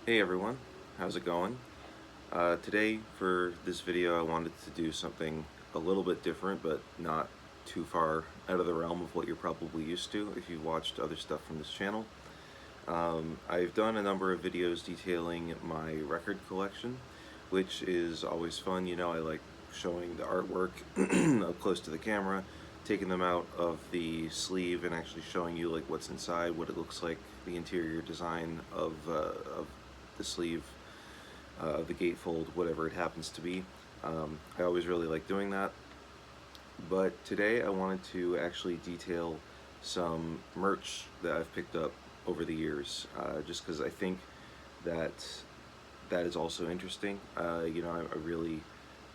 Hey everyone, how's it going? Today for this video I wanted to do something a little bit different but not too far out of the realm of what you're probably used to if you've watched other stuff from this channel. I've done a number of videos detailing my record collection, which is always fun. You know, I like showing the artwork up close to the camera, taking them out of the sleeve and actually showing you like what's inside, what it looks like, the interior design of the sleeve, the gatefold, whatever it happens to be. I always really like doing that. But today I wanted to actually detail some merch that I've picked up over the years, just because I think that that is also interesting. You know, I really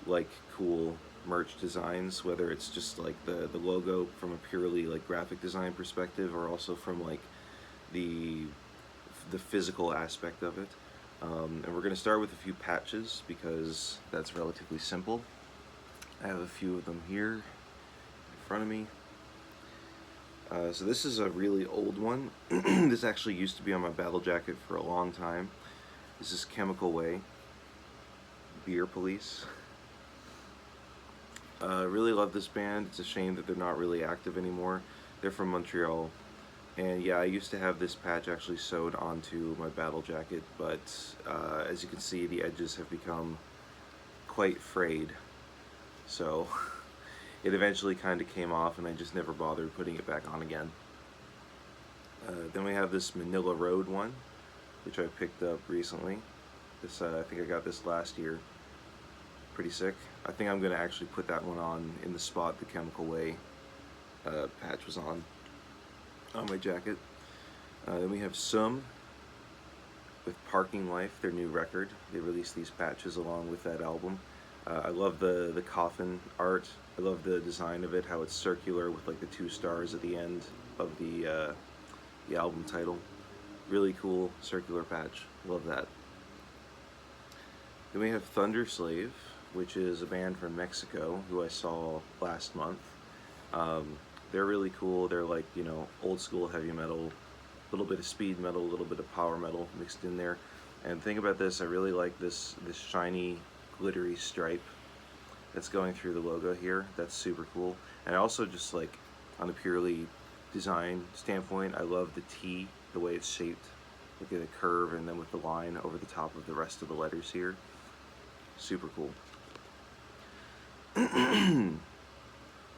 like cool merch designs, whether it's just like the logo from a purely like graphic design perspective, or also from like the physical aspect of it. And we're going to start with a few patches because that's relatively simple. I have a few of them here in front of me. So this is a really old one. This actually used to be on my battle jacket for a long time. This is Chemical Way, Beer Police. Really love this band. It's a shame that they're not really active anymore. They're from Montreal. And yeah, I used to have this patch actually sewed onto my battle jacket, but as you can see, the edges have become quite frayed. So it eventually kind of came off and I just never bothered putting it back on again. Then we have this Manilla Road one, which I picked up recently. This I think I got this last year. Pretty sick. I think I'm going to actually put that one on in the spot the Chemical Way patch was on my jacket. Then we have Seum with Parking Life, their new record. They released these patches along with that album. I love the coffin art. I love the design of it, how it's circular with like the 2 stars at the end of the album title. Really cool circular patch. Love that. Then we have Thunderslave, which is a band from Mexico who I saw last month. They're really cool. They're like, you know, old school heavy metal, a little bit of speed metal, a little bit of power metal mixed in there. And the thing about this, I really like this shiny, glittery stripe that's going through the logo here. That's super cool. And I also just like, on a purely design standpoint, I love the T, the way it's shaped. Look at the curve and then with the line over the top of the rest of the letters here. Super cool.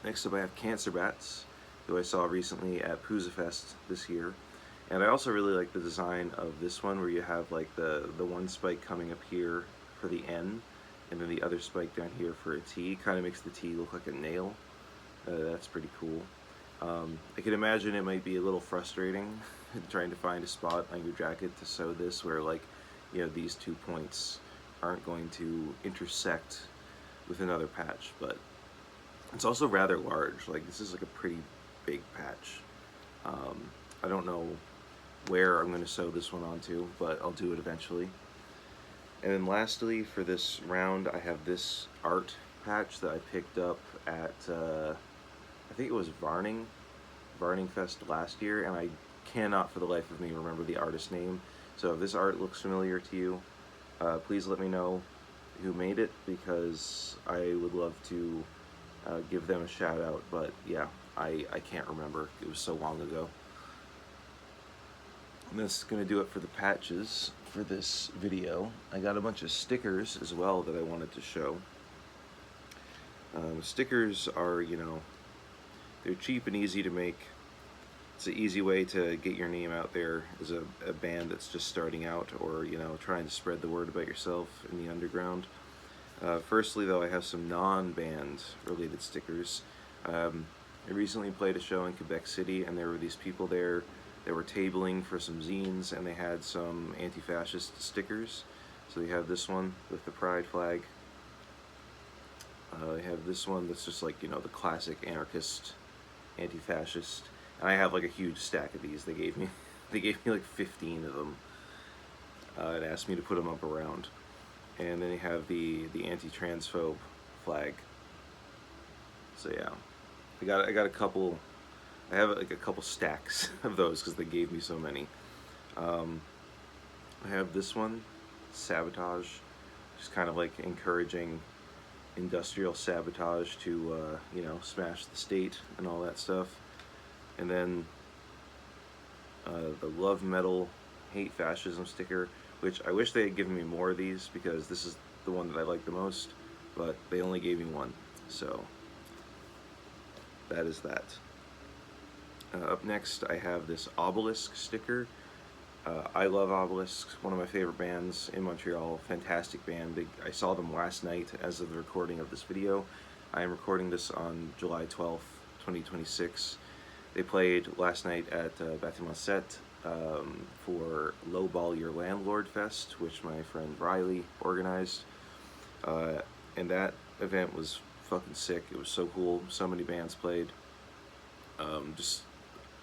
Next up I have Cancer Bats, who I saw recently at Poozafest this year. And I also really like the design of this one where you have like the one spike coming up here for the N, and then the other spike down here for a T. Kind of makes the T look like a nail. That's pretty cool. I can imagine it might be a little frustrating trying to find a spot on your jacket to sew this where like, you know, these 2 points aren't going to intersect with another patch, but it's also rather large. Like, this is like a pretty big patch. I don't know where I'm going to sew this one onto, but I'll do it eventually. And then lastly, for this round, I have this art patch that I picked up at, I think it was Varning Fest last year, and I cannot for the life of me remember the artist's name. So if this art looks familiar to you, please let me know who made it, because I would love to give them a shout out, but yeah, I can't remember. It was so long ago. And that's going to do it for the patches for this video. I got a bunch of stickers as well that I wanted to show. Stickers are, you know, they're cheap and easy to make. It's an easy way to get your name out there as a band that's just starting out, or, you know, trying to spread the word about yourself in the underground. Firstly, though, I have some non-band related stickers. I recently played a show in Quebec City, and there were these people there that were tabling for some zines, and they had some anti-fascist stickers. So they have this one with the pride flag. They have this one that's just like, you know, the classic anarchist, anti-fascist. And I have like a huge stack of these. They gave me like 15 of them, and asked me to put them up around. And then you have the anti-transphobe flag. So yeah, I got a couple. I have like a couple stacks of those because they gave me so many. I have this one, Sabotage, just kind of like encouraging industrial sabotage to, you know, smash the state and all that stuff. And then the Love Metal Hate Fascism sticker, which I wish they had given me more of these because this is the one that I like the most, but they only gave me one, so that is that. Up next, I have this Øbelisk sticker. I love Øbelisk, one of my favorite bands in Montreal, fantastic band. I saw them last night as of the recording of this video. I am recording this on July 12th, 2026. They played last night at Bâtiment 7 for Lowball Your Landlord Fest, which my friend Riley organized. And that event was fucking sick. It was so cool. So many bands played. Just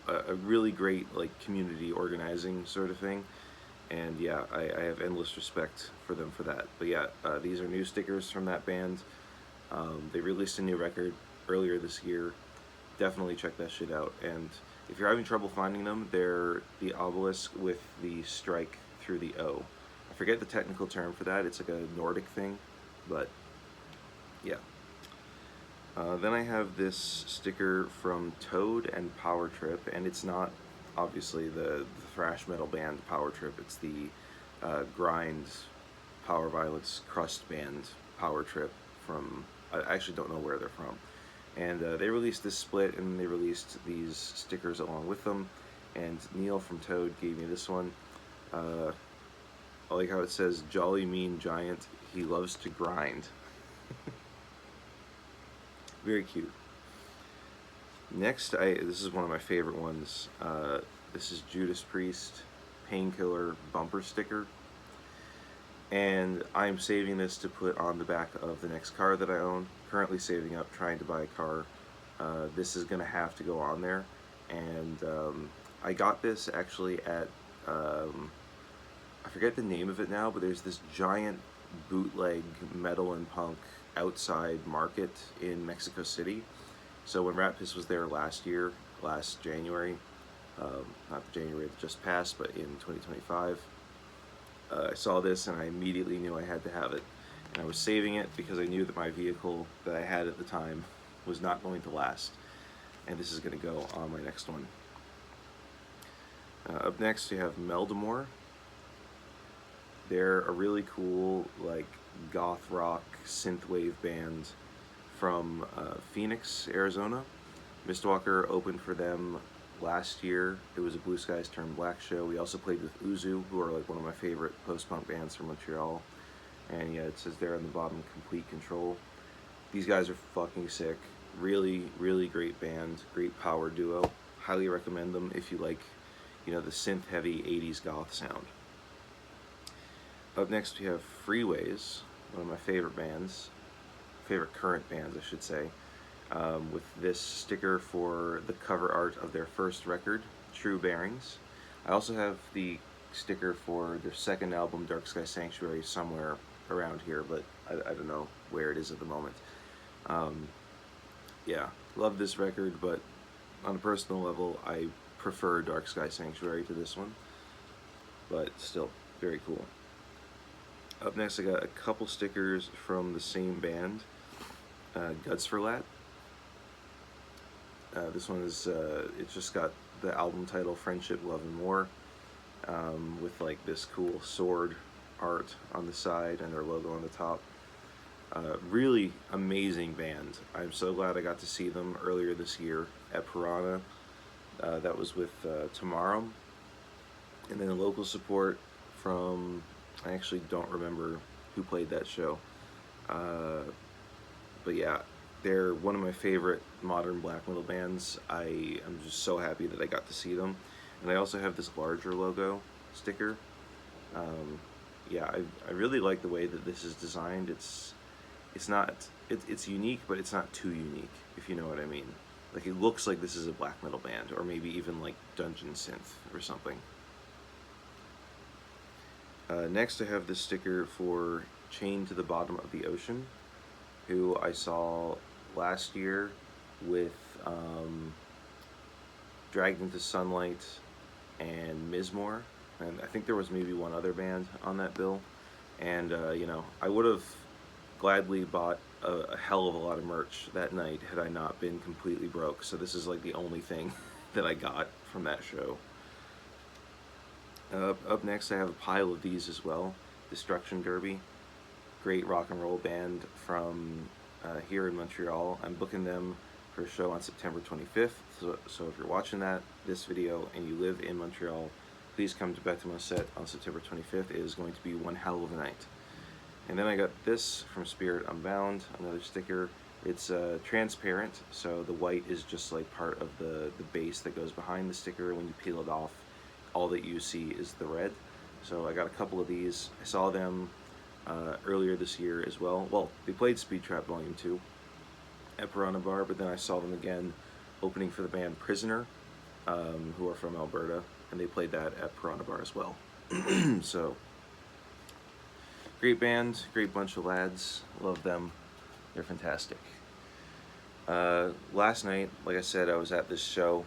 a really great like community organizing sort of thing, and yeah, I have endless respect for them for that. But yeah, these are new stickers from that band. They released a new record earlier this year. Definitely check that shit out. And if you're having trouble finding them, they're the Øbelisk with the strike through the O. I forget the technical term for that. It's like a Nordic thing, but yeah. Then I have this sticker from T.O.A.D and Powertrip, and it's not obviously the thrash metal band Powertrip. It's the grind, power violence, crust band Powertrip from, I actually don't know where they're from. And they released this split, and they released these stickers along with them. And Neil from T.O.A.D gave me this one. I like how it says, "Jolly mean giant, he loves to grind." Very cute. Next, this is one of my favorite ones. This is Judas Priest Painkiller bumper sticker. And I'm saving this to put on the back of the next car that I own. Currently saving up, trying to buy a car. This is going to have to go on there. And I got this actually at, I forget the name of it now, but there's this giant bootleg metal and punk outside market in Mexico City. So when Rat Piss was there last January, not the January that just passed, but in 2025, I saw this and I immediately knew I had to have it. And I was saving it because I knew that my vehicle that I had at the time was not going to last. And this is going to go on my next one. Up next we have Meldamor. They're a really cool, like, goth rock synthwave band from Phoenix, Arizona. Mistwalker opened for them last year. It was a Blue Skies Turn Black show. We also played with Uzu, who are like one of my favorite post-punk bands from Montreal. And yeah, it says there on the bottom, Complete Control. These guys are fucking sick. Really, really great band. Great power duo. Highly recommend them if you like, you know, the synth-heavy 80s goth sound. Up next we have Freeways, one of my favorite bands, favorite current bands I should say, with this sticker for the cover art of their first record, True Bearings. I also have the sticker for their second album, Dark Sky Sanctuary, somewhere around here, but I don't know where it is at the moment. Yeah, love this record, but on a personal level, I prefer Dark Sky Sanctuary to this one, but still, very cool. Up next, I got a couple stickers from the same band, Gudsforladt. This one is, it's just got the album title, Friendship, Love, and More, with like this cool sword art on the side and their logo on the top. Really amazing band. I'm so glad I got to see them earlier this year at Piranha. That was with Tomorrow. And then local support from, I actually don't remember who played that show. But yeah, they're one of my favorite modern black metal bands. I am just so happy that I got to see them. And I also have this larger logo sticker. Yeah, I really like the way that this is designed. It's unique, but it's not too unique, if you know what I mean. Like, it looks like this is a black metal band, or maybe even like Dungeon Synth or something. Next I have this sticker for Chained to the Bottom of the Ocean, who I saw last year with Dragged into Sunlight and Mismore. and I think there was maybe one other band on that bill. And you know, I would have gladly bought a hell of a lot of merch that night had I not been completely broke. So this is like the only thing that I got from that show. Up next, I have a pile of these as well. Destruction Derby, great rock and roll band from here in Montreal. I'm booking them for a show on September 25th. So if you're watching this video and you live in Montreal, please come to Bâtiment Set on September 25th. It is going to be one hell of a night. And then I got this from Spirit Unbound, another sticker. It's transparent, so the white is just like part of the base that goes behind the sticker. When you peel it off, all that you see is the red. So I got a couple of these. I saw them earlier this year as well. Well, they played Speed Trap Volume 2 at Piranha Bar, but then I saw them again opening for the band Prisoner, who are from Alberta, and they played that at Piranha Bar as well. So, great band, great bunch of lads, love them, they're fantastic. Last night, like I said, I was at this show,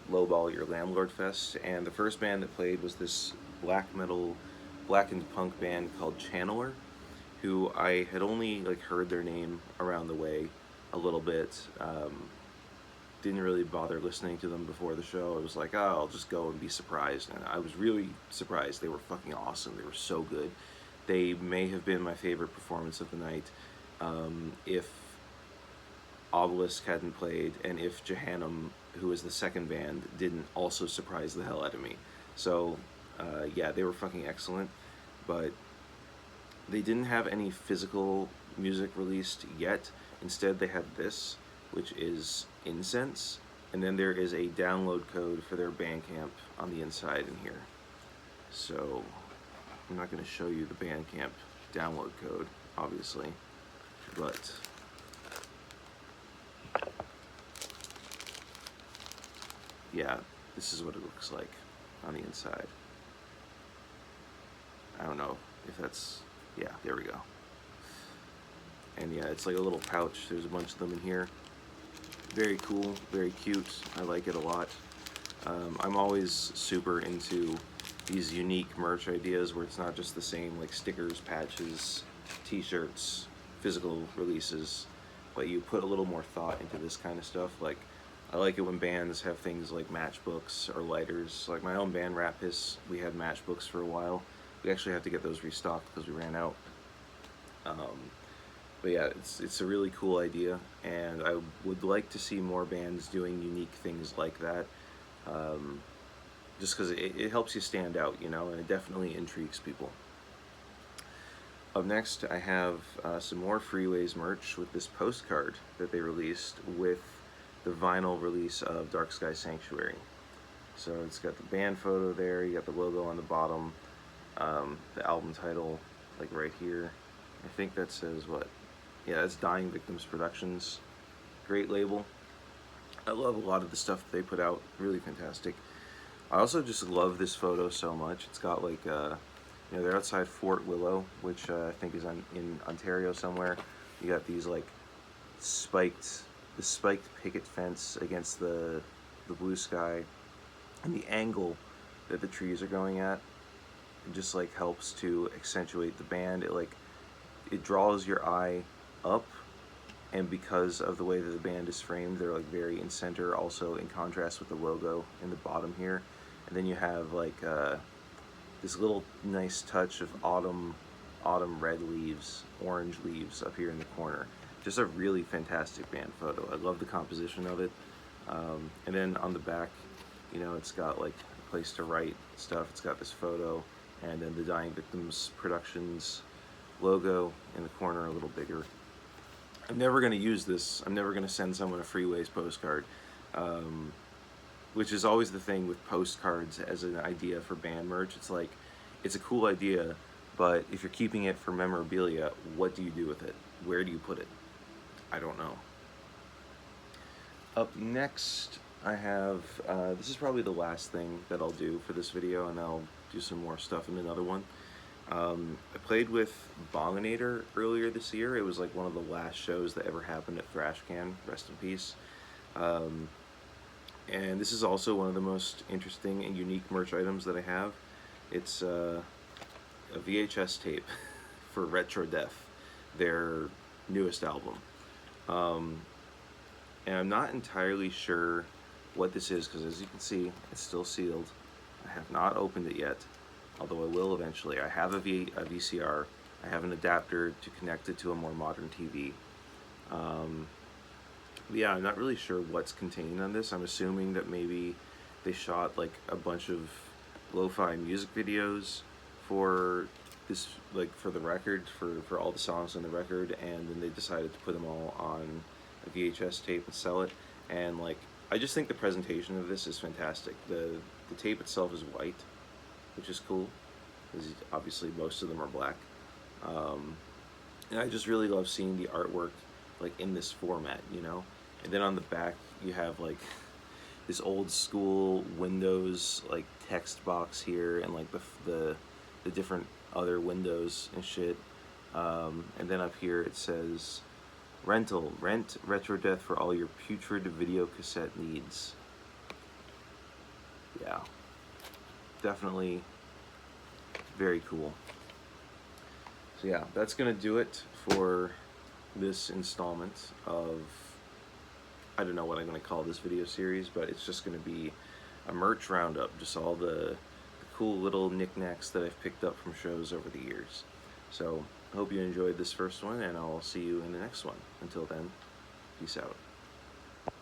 Lowball Your Landlord Fest, and the first band that played was this black metal, blackened punk band called Channeler, who I had only like heard their name around the way a little bit. Didn't really bother listening to them before the show. I was like, oh, I'll just go and be surprised. And I was really surprised. They were fucking awesome. They were so good. They may have been my favorite performance of the night if Øbelisk hadn't played, and if Jehannam, who was the second band, didn't also surprise the hell out of me. So, yeah, they were fucking excellent. But they didn't have any physical music released yet. Instead, they had this, which is Incense, and then there is a download code for their Bandcamp on the inside in here. So I'm not going to show you the Bandcamp download code, obviously, but yeah, this is what it looks like on the inside. I don't know if that's, yeah, there we go. And yeah, it's like a little pouch. There's a bunch of them in here. Very cool, very cute. I like it a lot. I'm always super into these unique merch ideas where it's not just the same, like stickers, patches, t-shirts, physical releases, but you put a little more thought into this kind of stuff. Like, I like it when bands have things like matchbooks or lighters. Like my own band, Rapis, we had matchbooks for a while. We actually had to get those restocked because we ran out. But yeah, it's a really cool idea, and I would like to see more bands doing unique things like that, just because it helps you stand out, you know, and it definitely intrigues people. Up next, I have some more Freeways merch with this postcard that they released with the vinyl release of Dark Sky Sanctuary. So it's got the band photo there, you got the logo on the bottom, the album title, like right here. I think that says what? Yeah, it's Dying Victims Productions. Great label. I love a lot of the stuff that they put out. Really fantastic. I also just love this photo so much. It's got like, you know, they're outside Fort Willow, which I think is in Ontario somewhere. You got these like spiked picket fence against the blue sky, and the angle that the trees are going at, it just like helps to accentuate the band. It draws your eye up, and because of the way that the band is framed, they're like very in center, also in contrast with the logo in the bottom here. And then you have like this little nice touch of autumn red leaves, orange leaves up here in the corner. Just a really fantastic band photo. I love the composition of it. And then on the back, you know, it's got like a place to write stuff. It's got this photo, and then the Dying Victims Productions logo in the corner a little bigger. I'm never going to use this. I'm never going to send someone a Freeways postcard, which is always the thing with postcards as an idea for band merch. It's like, it's a cool idea, but if you're keeping it for memorabilia, what do you do with it? Where do you put it? I don't know. Up next, I have, this is probably the last thing that I'll do for this video, and I'll do some more stuff in another one. I played with Bonginator earlier this year. It was like one of the last shows that ever happened at Thrashcan, rest in peace. And this is also one of the most interesting and unique merch items that I have. It's a VHS tape for Retrodeath, their newest album. And I'm not entirely sure what this is, because as you can see, it's still sealed. I have not opened it yet, although I will eventually. I have a VCR. I have an adapter to connect it to a more modern TV. Yeah, I'm not really sure what's contained on this. I'm assuming that maybe they shot like a bunch of lo-fi music videos for this, like for the record, for all the songs on the record, and then they decided to put them all on a VHS tape and sell it. And like, I just think the presentation of this is fantastic. The tape itself is white, which is cool, because obviously most of them are black. And I just really love seeing the artwork like in this format, you know? And then on the back you have like this old school Windows like text box here, and like the different other windows and shit. And then up here it says rent Retrodeath for all your putrid video cassette needs. Yeah, definitely very cool. So yeah, that's gonna do it for this installment of, I don't know what I'm gonna call this video series, but it's just gonna be a merch roundup, just all the cool little knickknacks that I've picked up from shows over the years. So I hope you enjoyed this first one, and I'll see you in the next one. Until then, peace out.